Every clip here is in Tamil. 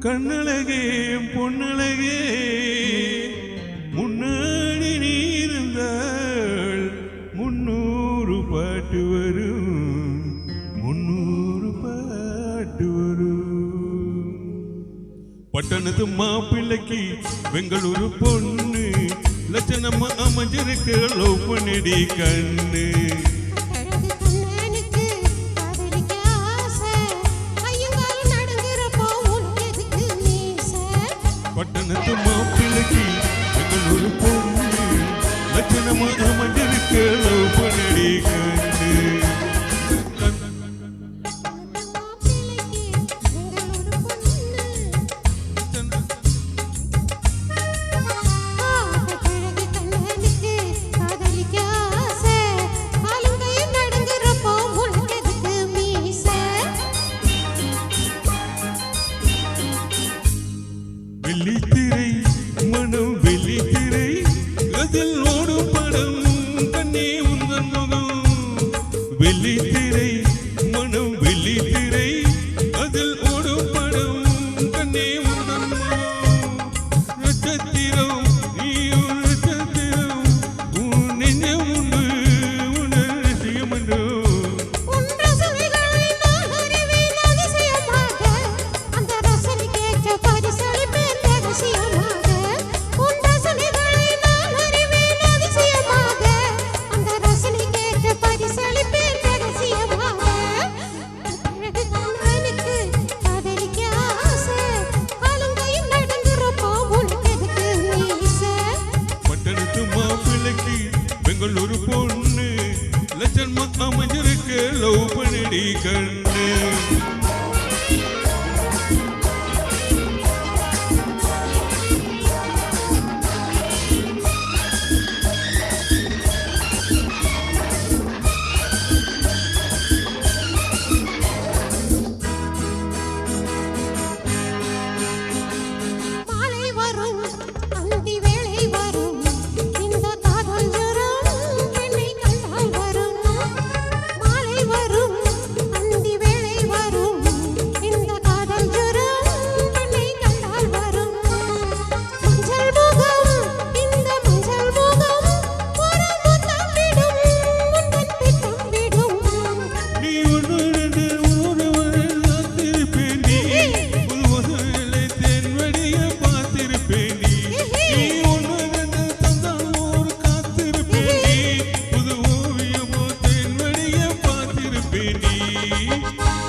கண்ணழகே பொன்னழகே முன்னாடி நீ இருந்தால் 300 பாட்டு வரும் 300 பாட்டு வரும். பட்டணத்து மாப்பிள்ளைக்கு பெங்களூரு பொண்ணு லட்சணமா அமைஞ்சிருக்க லவ் பண்ணிடி கண்ணு. பட்டணத்து மாப்பிள்ளைக்கு பெங்களூரு பொண்ணு லட்சணமா அமைஞ்சிருக்க லவ் பண்ணிடி கண்ணு. வெள்ளித்திரை மனம் வெள்ளித்திரை அதில் ஓடும் படம் கண்ணே உந்தன் முகம். வெள்ளித்திரை மனம் வெள்ளித்திரை அதில் ஓடும் படம் கண்ணே உந்தன் முகம். நட்சத்திரம் நீயும் நட்சத்திரம் உன் நெஞ்சம் உண்டு உணர்ச்சியம் உண்டோ. பெங்களூரு பொண்ணு லட்சணமா அமைஞ்சிருக்க லவ் பண்ணிடி கண்ணு.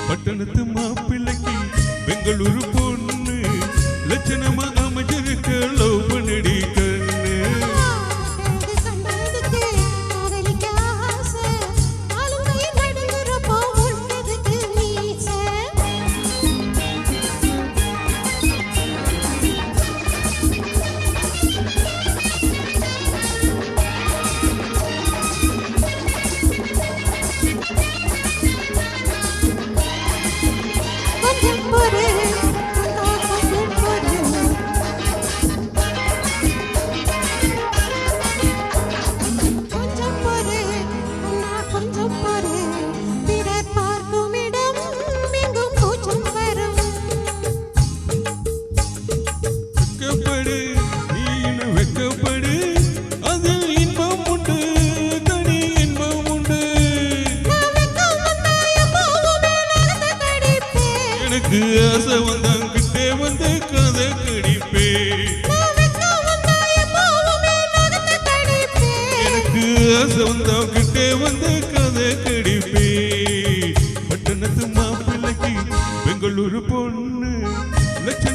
பட்டணத்து மாப்பிள்ளைக்கு பெங்களூரு பொண்ணு லட்சணமா அமைஞ்சிருக்க லவ் பண்ணிடி கண்ணு. எனக்கு ஆசை வந்தான் கிட்டே வந்து கதை கடிப்பே. எனக்கு ஆசை வந்தான் கிட்டே வந்து கதை கடிப்பே. பட்டணத்து மாப்பிள்ளைக்கு பெங்களூரு பொண்ணு லட்சணமா